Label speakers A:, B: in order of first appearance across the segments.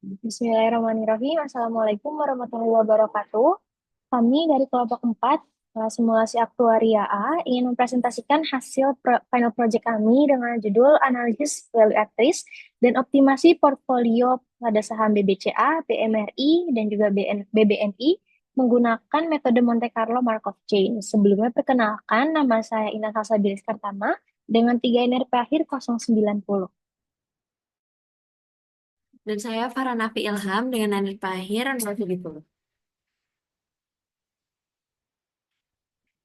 A: Bismillahirrahmanirrahim. Assalamualaikum warahmatullahi wabarakatuh. Kami dari kelompok 4, simulasi aktuaria A, ingin mempresentasikan hasil final project kami dengan judul Analisis Value at Risk dan Optimasi Portfolio pada saham BBCA, BMRI, dan juga BBNI menggunakan metode Monte Carlo Markov Chain. Sebelumnya perkenalkan, nama saya Ina Salsabilis Kartama dengan 3 NRP akhir 090.
B: Dan saya Farah Nafi Ilham dengan Nanit Pahir 070.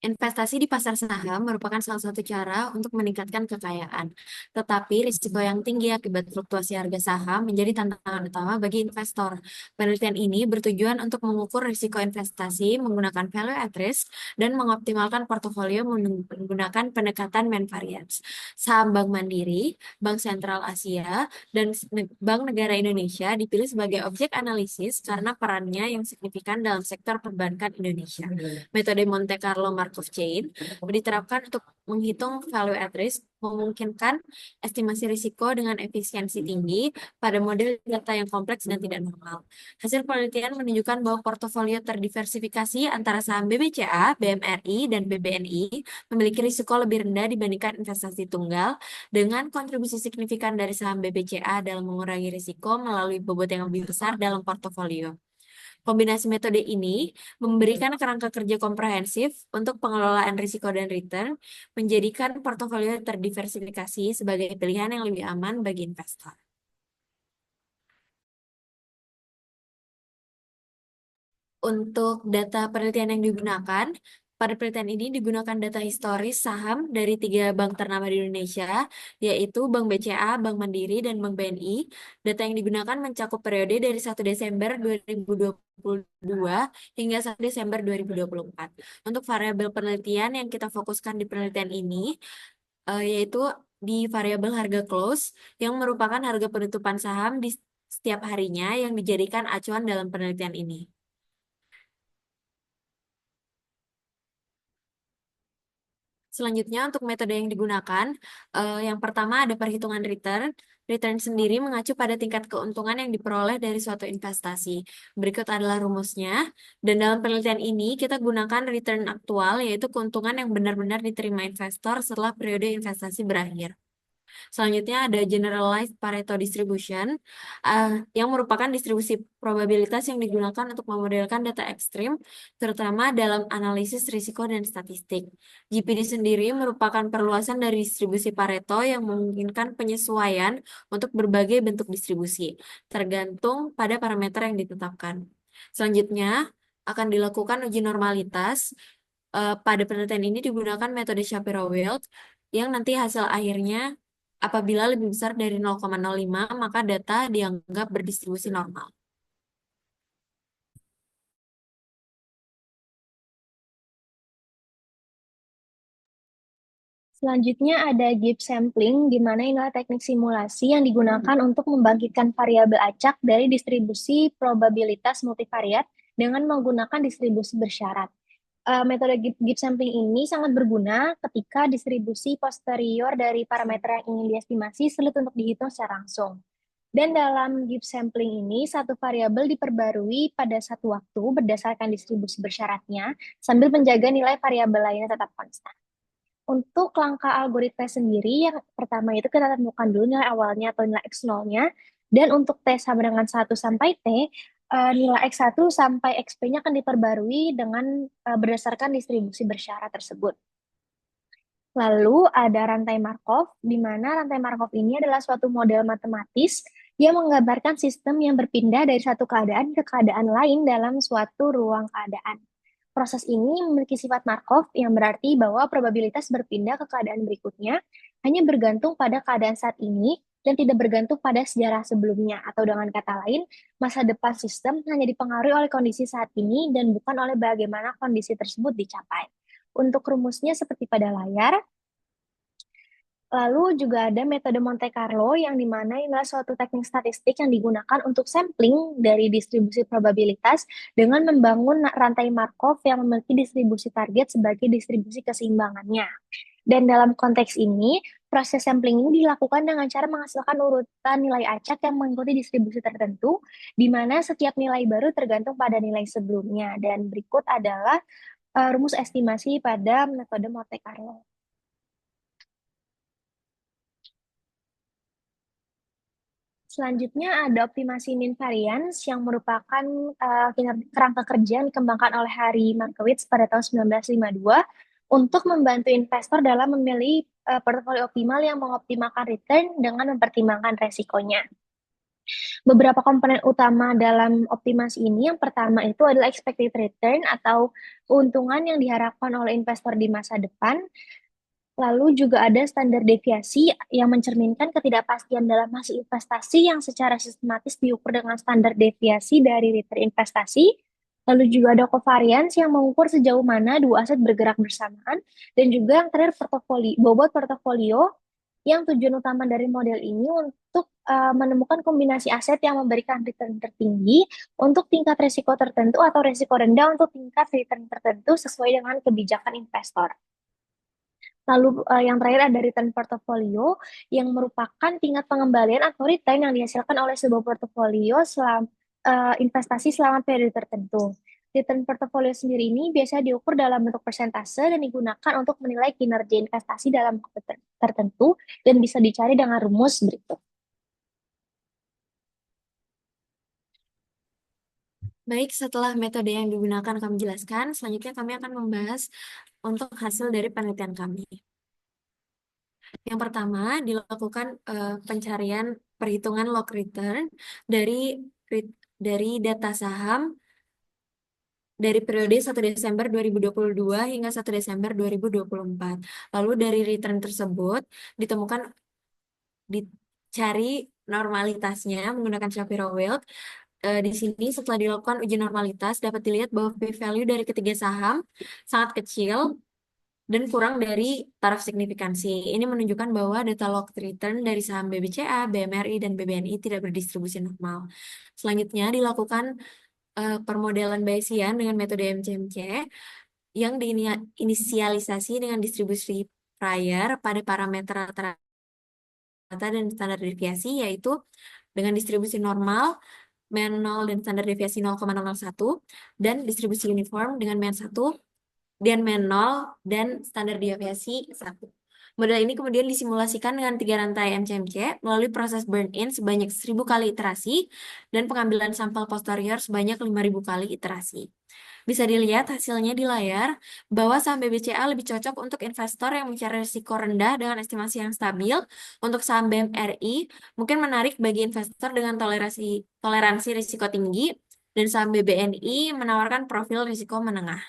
B: Investasi di pasar saham merupakan salah satu cara untuk meningkatkan kekayaan. Tetapi risiko yang tinggi akibat fluktuasi harga saham menjadi tantangan utama bagi investor. Penelitian ini bertujuan untuk mengukur risiko investasi menggunakan value at risk dan mengoptimalkan portofolio menggunakan pendekatan mean variance. Saham Bank Mandiri, Bank Sentral Asia, dan Bank Negara Indonesia dipilih sebagai objek analisis karena perannya yang signifikan dalam sektor perbankan Indonesia. Metode Monte Carlo Markov Chain diterapkan untuk menghitung value at risk, memungkinkan estimasi risiko dengan efisiensi tinggi pada model data yang kompleks dan tidak normal. Hasil penelitian menunjukkan bahwa portofolio terdiversifikasi antara saham BBCA, BMRI, dan BBNI memiliki risiko lebih rendah dibandingkan investasi tunggal, dengan kontribusi signifikan dari saham BBCA dalam mengurangi risiko melalui bobot yang lebih besar dalam portofolio. Kombinasi metode ini memberikan kerangka kerja komprehensif untuk pengelolaan risiko dan return, menjadikan portofolio terdiversifikasi sebagai pilihan yang lebih aman bagi investor. Untuk data penelitian yang digunakan, pada penelitian ini digunakan data historis saham dari 3 bank ternama di Indonesia, yaitu Bank BCA, Bank Mandiri, dan Bank BNI. Data yang digunakan mencakup periode dari 1 Desember 2022 hingga 1 Desember 2024. Untuk variabel penelitian yang kita fokuskan di penelitian ini, yaitu di variabel harga close, yang merupakan harga penutupan saham di setiap harinya yang dijadikan acuan dalam penelitian ini. Selanjutnya untuk metode yang digunakan, yang pertama ada perhitungan return. Return sendiri mengacu pada tingkat keuntungan yang diperoleh dari suatu investasi. Berikut adalah rumusnya. Dan dalam penelitian ini kita gunakan return aktual, yaitu keuntungan yang benar-benar diterima investor setelah periode investasi berakhir. Selanjutnya ada generalized Pareto distribution, yang merupakan distribusi probabilitas yang digunakan untuk memodelkan data ekstrim, terutama dalam analisis risiko dan statistik. GPD sendiri merupakan perluasan dari distribusi Pareto yang memungkinkan penyesuaian untuk berbagai bentuk distribusi, tergantung pada parameter yang ditetapkan. Selanjutnya, akan dilakukan uji normalitas. Pada penelitian ini digunakan metode Shapiro-Wilk, yang nanti hasil akhirnya apabila lebih besar dari 0,05, maka data dianggap berdistribusi normal.
A: Selanjutnya ada Gibbs sampling, di mana inilah teknik simulasi yang digunakan untuk membangkitkan variabel acak dari distribusi probabilitas multivariat dengan menggunakan distribusi bersyarat. Metode Gibbs sampling ini sangat berguna ketika distribusi posterior dari parameter yang ingin diestimasi sulit untuk dihitung secara langsung. Dan dalam Gibbs sampling ini, satu variabel diperbarui pada satu waktu berdasarkan distribusi bersyaratnya, sambil menjaga nilai variabel lainnya tetap konstan. Untuk langkah algoritma sendiri, yang pertama itu kita temukan dulu nilai awalnya atau nilai X0-nya. Dan untuk T sama dengan 1 sampai T, nilai X1 sampai XP-nya akan diperbarui dengan berdasarkan distribusi bersyarat tersebut. Lalu ada rantai Markov, di mana rantai Markov ini adalah suatu model matematis yang menggambarkan sistem yang berpindah dari satu keadaan ke keadaan lain dalam suatu ruang keadaan. Proses ini memiliki sifat Markov yang berarti bahwa probabilitas berpindah ke keadaan berikutnya hanya bergantung pada keadaan saat ini dan tidak bergantung pada sejarah sebelumnya. Atau dengan kata lain, masa depan sistem hanya dipengaruhi oleh kondisi saat ini dan bukan oleh bagaimana kondisi tersebut dicapai. Untuk rumusnya seperti pada layar. Lalu juga ada metode Monte Carlo yang dimana inilah suatu teknik statistik yang digunakan untuk sampling dari distribusi probabilitas dengan membangun rantai Markov yang memiliki distribusi target sebagai distribusi keseimbangannya. Dan dalam konteks ini, Proses sampling ini dilakukan dengan cara menghasilkan urutan nilai acak yang mengikuti distribusi tertentu, di mana setiap nilai baru tergantung pada nilai sebelumnya. Dan berikut adalah rumus estimasi pada metode Monte Carlo. Selanjutnya ada optimasi mean variance yang merupakan kerangka kerja yang dikembangkan oleh Harry Markowitz pada tahun 1952 untuk membantu investor dalam memilih portofolio optimal yang mengoptimalkan return dengan mempertimbangkan resikonya. Beberapa komponen utama dalam optimasi ini, yang pertama itu adalah expected return atau keuntungan yang diharapkan oleh investor di masa depan. Lalu juga ada standar deviasi yang mencerminkan ketidakpastian dalam hasil investasi yang secara sistematis diukur dengan standar deviasi dari return investasi. Lalu juga ada covariance yang mengukur sejauh mana dua aset bergerak bersamaan. Dan juga yang terakhir bobot portofolio yang tujuan utama dari model ini untuk menemukan kombinasi aset yang memberikan return tertinggi untuk tingkat risiko tertentu atau risiko rendah untuk tingkat return tertentu sesuai dengan kebijakan investor. Lalu yang terakhir ada return portfolio yang merupakan tingkat pengembalian atau return yang dihasilkan oleh sebuah portofolio investasi selama periode tertentu. Return portfolio sendiri ini biasanya diukur dalam bentuk persentase dan digunakan untuk menilai kinerja investasi dalam waktu tertentu dan bisa dicari dengan rumus berikut.
B: Baik, setelah metode yang digunakan kami jelaskan, selanjutnya kami akan membahas untuk hasil dari penelitian kami. Yang pertama, dilakukan pencarian perhitungan log return dari data saham dari periode 1 Desember 2022 hingga 1 Desember 2024. Lalu dari return tersebut dicari normalitasnya menggunakan Shapiro-Wilk. Di sini setelah dilakukan uji normalitas dapat dilihat bahwa p-value dari ketiga saham sangat kecil dan kurang dari taraf signifikansi. Ini menunjukkan bahwa data locked return dari saham BBCA, BMRI, dan BBNI tidak berdistribusi normal. Selanjutnya dilakukan permodelan Bayesian dengan metode MCMC yang diinisialisasi dengan distribusi prior pada parameter rata-rata dan standar deviasi, yaitu dengan distribusi normal, mean 0 dan standar deviasi 0,001, dan distribusi uniform dengan mean 1 dan mean 0 dan standar deviasi 1. Model ini kemudian disimulasikan dengan 3 rantai MCMC melalui proses burn-in sebanyak 1000 kali iterasi dan pengambilan sampel posterior sebanyak 5000 kali iterasi. Bisa dilihat hasilnya di layar bahwa saham BBCA lebih cocok untuk investor yang mencari risiko rendah dengan estimasi yang stabil. Untuk saham BMRI mungkin menarik bagi investor dengan toleransi risiko tinggi, dan saham BBNI menawarkan profil risiko menengah.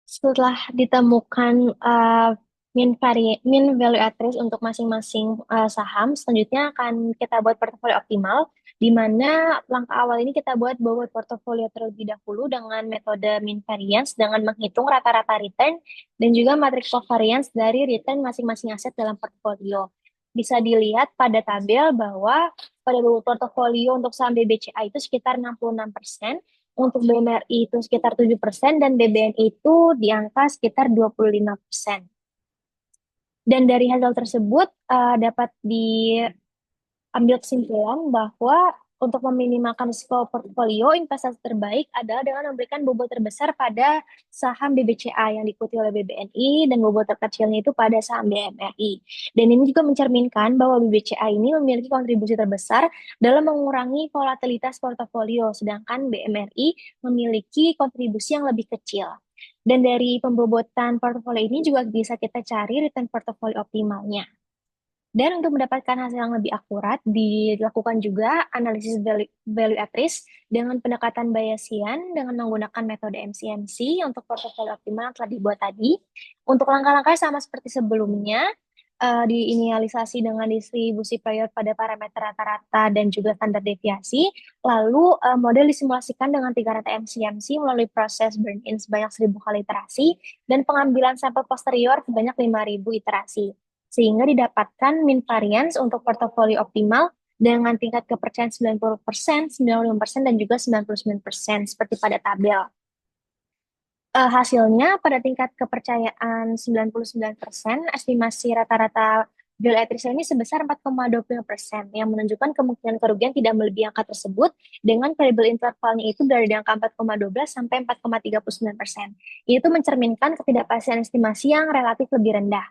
A: Setelah ditemukan mean value at risk untuk masing-masing saham, selanjutnya akan kita buat portofolio optimal, di mana langkah awal ini kita buat portofolio terlebih dahulu dengan metode mean variance dengan menghitung rata-rata return dan juga matriks covariance dari return masing-masing aset dalam portofolio. Bisa dilihat pada tabel bahwa pada bobot portofolio untuk saham BBCA itu sekitar 66%, untuk BMRI itu sekitar 7% dan BBNI itu di angka sekitar 25%. Dan dari hasil tersebut dapat diambil kesimpulan bahwa untuk meminimalkan risiko portfolio, investasi terbaik adalah dengan memberikan bobot terbesar pada saham BBCA yang diikuti oleh BBNI dan bobot terkecilnya itu pada saham BMRI. Dan ini juga mencerminkan bahwa BBCA ini memiliki kontribusi terbesar dalam mengurangi volatilitas portofolio, sedangkan BMRI memiliki kontribusi yang lebih kecil. Dan dari pembobotan portofolio ini juga bisa kita cari return portofolio optimalnya. Dan untuk mendapatkan hasil yang lebih akurat, dilakukan juga analisis value at risk dengan pendekatan Bayesian dengan menggunakan metode MCMC untuk portofolio optimal yang telah dibuat tadi. Untuk langkah-langkah sama seperti sebelumnya, diinisialisasi dengan distribusi prior pada parameter rata-rata dan juga standar deviasi. Lalu model disimulasikan dengan 3 rantai MCMC melalui proses burn-in sebanyak 1000 kali iterasi dan pengambilan sampel posterior sebanyak 5000 iterasi. Sehingga didapatkan mean variance untuk portofolio optimal dengan tingkat kepercayaan 90%, 95%, dan juga 99% seperti pada tabel. Hasilnya pada tingkat kepercayaan 99%, estimasi rata-rata bioelectricity ini sebesar 4,25%, yang menunjukkan kemungkinan kerugian tidak melebihi angka tersebut dengan variable intervalnya itu dari di angka 4,12 sampai 4,39%. Itu mencerminkan ketidakpastian estimasi yang relatif lebih rendah.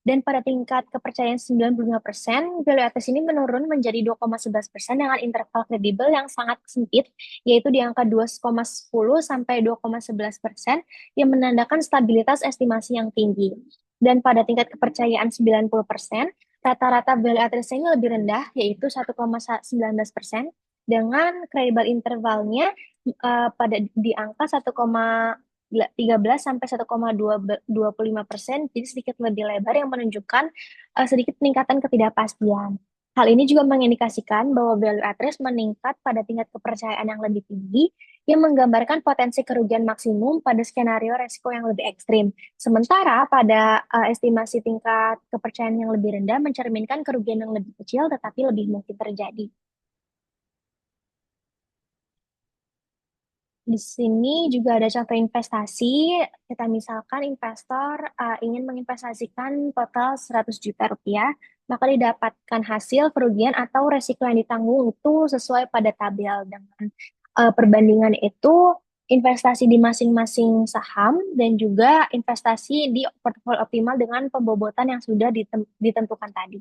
A: Dan pada tingkat kepercayaan 95%, value atas ini menurun menjadi 2,11% dengan interval kredibel yang sangat sempit, yaitu di angka 2,10 sampai 2,11%, yang menandakan stabilitas estimasi yang tinggi. Dan pada tingkat kepercayaan 90%, rata-rata value atas ini lebih rendah, yaitu 1,19%, dengan kredibel intervalnya pada di angka 13 sampai 1,25%, jadi sedikit lebih lebar yang menunjukkan sedikit peningkatan ketidakpastian. Hal ini juga mengindikasikan bahwa value at risk meningkat pada tingkat kepercayaan yang lebih tinggi, yang menggambarkan potensi kerugian maksimum pada skenario resiko yang lebih ekstrim. Sementara pada estimasi tingkat kepercayaan yang lebih rendah mencerminkan kerugian yang lebih kecil tetapi lebih mungkin terjadi. Di sini juga ada contoh investasi. Kita misalkan investor ingin menginvestasikan total 100 juta rupiah, maka didapatkan hasil kerugian atau resiko yang ditanggung itu sesuai pada tabel dengan perbandingan itu investasi di masing-masing saham dan juga investasi di portofolio optimal dengan pembobotan yang sudah ditentukan tadi.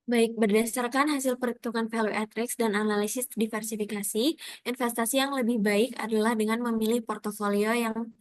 B: Baik, berdasarkan hasil perhitungan value at risk dan analisis diversifikasi, investasi yang lebih baik adalah dengan memilih portofolio yang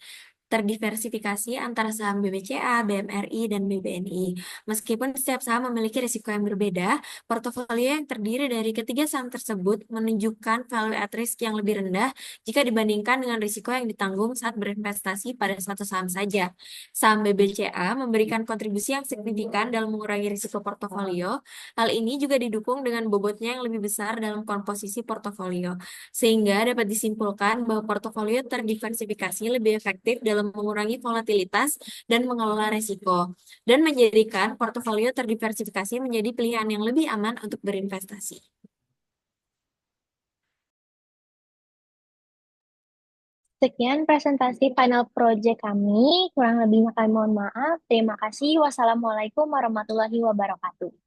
B: terdiversifikasi antara saham BBCA, BMRI, dan BBNI. Meskipun setiap saham memiliki risiko yang berbeda, portofolio yang terdiri dari ketiga saham tersebut menunjukkan value at risk yang lebih rendah jika dibandingkan dengan risiko yang ditanggung saat berinvestasi pada satu saham saja. Saham BBCA memberikan kontribusi yang signifikan dalam mengurangi risiko portofolio. Hal ini juga didukung dengan bobotnya yang lebih besar dalam komposisi portofolio, sehingga dapat disimpulkan bahwa portofolio terdiversifikasi lebih efektif dalam mengurangi volatilitas dan mengelola risiko, dan menjadikan portofolio terdiversifikasi menjadi pilihan yang lebih aman untuk berinvestasi.
A: Sekian presentasi final project kami. Kurang lebihnya kami mohon maaf. Terima kasih. Wassalamualaikum warahmatullahi wabarakatuh.